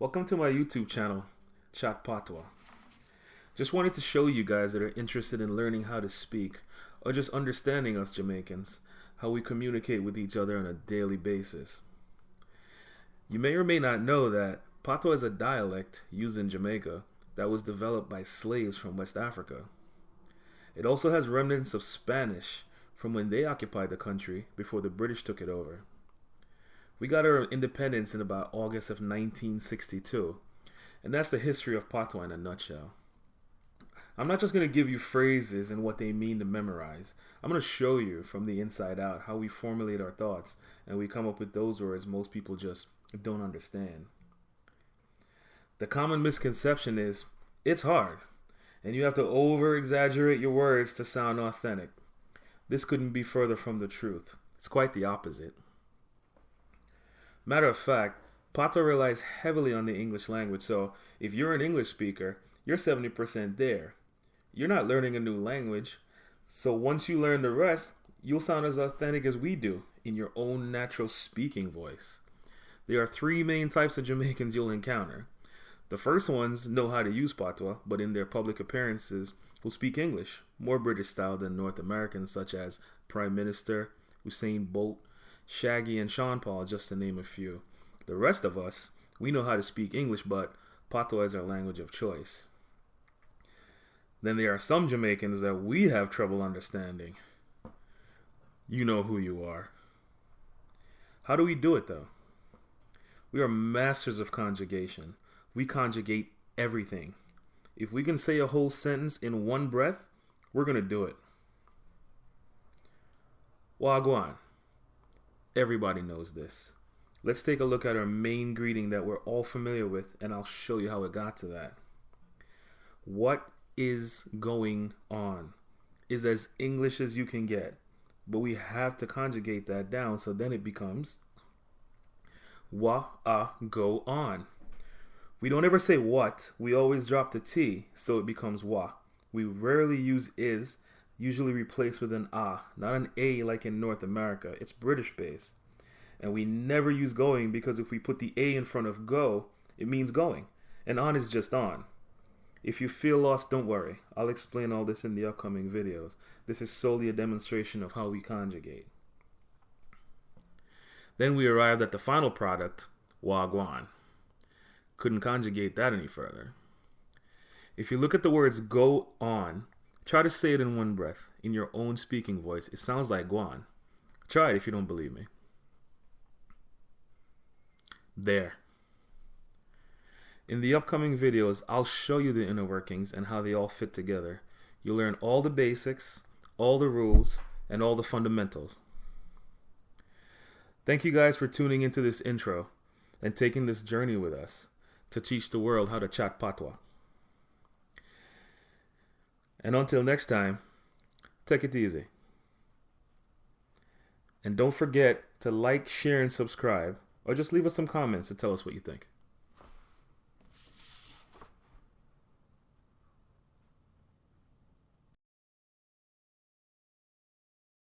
Welcome to my YouTube channel, Chat Patwah. Just wanted to show you guys that are interested in learning how to speak or just understanding us Jamaicans, how we communicate with each other on a daily basis. You may or may not know that Patwa is a dialect used in Jamaica that was developed by slaves from West Africa. It also has remnants of Spanish from when they occupied the country before the British took it over. We got our independence in about August of 1962, and that's the history of Patwa in a nutshell. I'm not just going to give you phrases and what they mean to memorize. I'm going to show you from the inside out how we formulate our thoughts and we come up with those words most people just don't understand. The common misconception is it's hard and you have to over-exaggerate your words to sound authentic. This couldn't be further from the truth. It's quite the opposite. Matter of fact, Patwa relies heavily on the English language, so if you're an English speaker, you're 70% there. You're not learning a new language, so once you learn the rest, you'll sound as authentic as we do in your own natural speaking voice. There are three main types of Jamaicans you'll encounter. The first ones know how to use Patwa, but in their public appearances will speak English, more British style than North Americans such as Prime Minister, Usain Bolt, Shaggy, and Sean Paul, just to name a few. The rest of us, we know how to speak English, but Patwa is our language of choice. Then there are some Jamaicans that we have trouble understanding. You know who you are. How do we do it though? We are masters of conjugation. We conjugate everything. If we can say a whole sentence in one breath, we're going to do it. Wagwan. Everybody knows this. Let's take a look at our main greeting that we're all familiar with, and I'll show you how it got to that. What is going on is as English as you can get, but we have to conjugate that down, so then it becomes go on. We don't ever say what, we always drop the T, so it becomes wa. We rarely use is, usually replaced with an not an A like in North America. It's British based. And we never use going because if we put the A in front of go, it means going. And on is just on. If you feel lost, don't worry. I'll explain all this in the upcoming videos. This is solely a demonstration of how we conjugate. Then we arrived at the final product, wagwan. Couldn't conjugate that any further. If you look at the words go on, try to say it in one breath, in your own speaking voice. It sounds like guan. Try it if you don't believe me. There. In the upcoming videos, I'll show you the inner workings and how they all fit together. You'll learn all the basics, all the rules, and all the fundamentals. Thank you guys for tuning into this intro and taking this journey with us to teach the world how to chat Patwa. And until next time, take it easy. And don't forget to like, share, and subscribe, or just leave us some comments to tell us what you think.